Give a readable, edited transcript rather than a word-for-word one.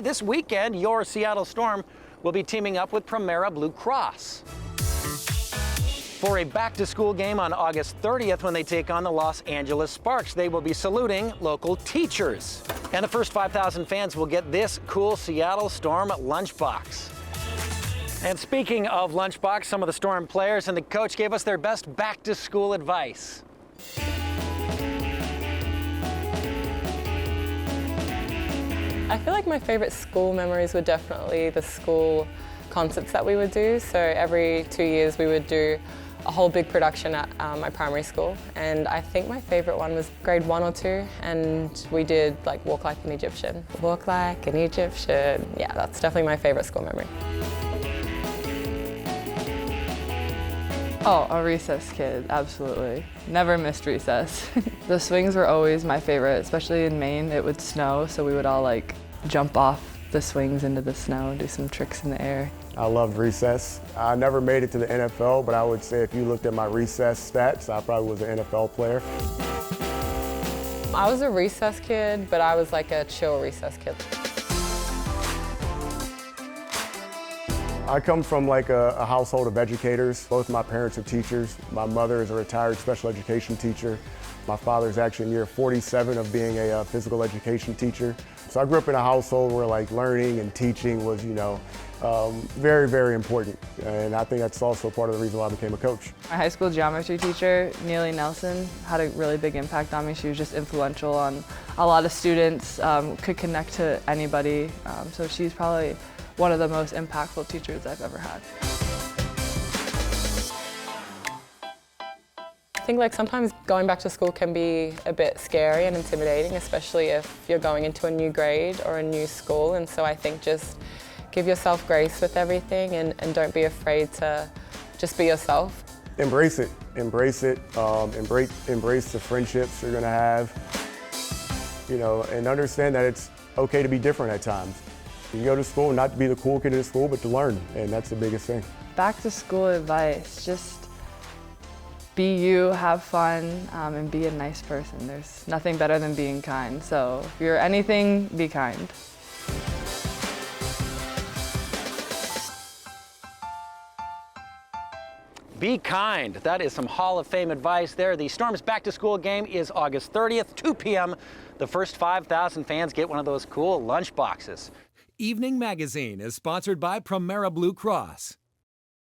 this weekend, your Seattle Storm will be teaming up with Premera Blue Cross for a back-to-school game on August 30th when they take on the Los Angeles Sparks. They will be saluting local teachers. And the first 5,000 fans will get this cool Seattle Storm lunchbox. And speaking of lunchbox, some of the Storm players and the coach gave us their best back-to-school advice. I feel like my favorite school memories were definitely the school concerts that we would do. So every 2 years we would do a whole big production at my primary school, and I think my favorite one was grade 1 or 2, and we did like Walk Like an Egyptian. Walk like an Egyptian. Yeah, that's definitely my favorite school memory. Oh, a recess kid, absolutely. Never missed recess. The swings were always my favorite, especially in Maine. It would snow, so we would all like jump off the swings into the snow and do some tricks in the air. I loved recess. I never made it to the NFL, but I would say if you looked at my recess stats, I probably was an NFL player. I was a recess kid, but I was like a chill recess kid. I come from like a household of educators. Both my parents are teachers. My mother is a retired special education teacher. My father is actually in year 47 of being a physical education teacher. So I grew up in a household where like learning and teaching was, very, very important. And I think that's also part of the reason why I became a coach. My high school geometry teacher, Neely Nelson, had a really big impact on me. She was just influential on a lot of students, could connect to anybody. So she's probably one of the most impactful teachers I've ever had. I think like sometimes going back to school can be a bit scary and intimidating, especially if you're going into a new grade or a new school. And so I think just give yourself grace with everything and don't be afraid to just be yourself. Embrace it, embrace it, embrace the friendships you're gonna have, and understand that it's okay to be different at times. You go to school not to be the cool kid in school, but to learn, and that's the biggest thing. Back to school advice, just be you, have fun, and be a nice person. There's nothing better than being kind. So if you're anything, be kind. Be kind. That is some Hall of Fame advice there. The Storm's back-to-school game is August 30th, 2 p.m. The first 5,000 fans get one of those cool lunch boxes. Evening Magazine is sponsored by Premera Blue Cross.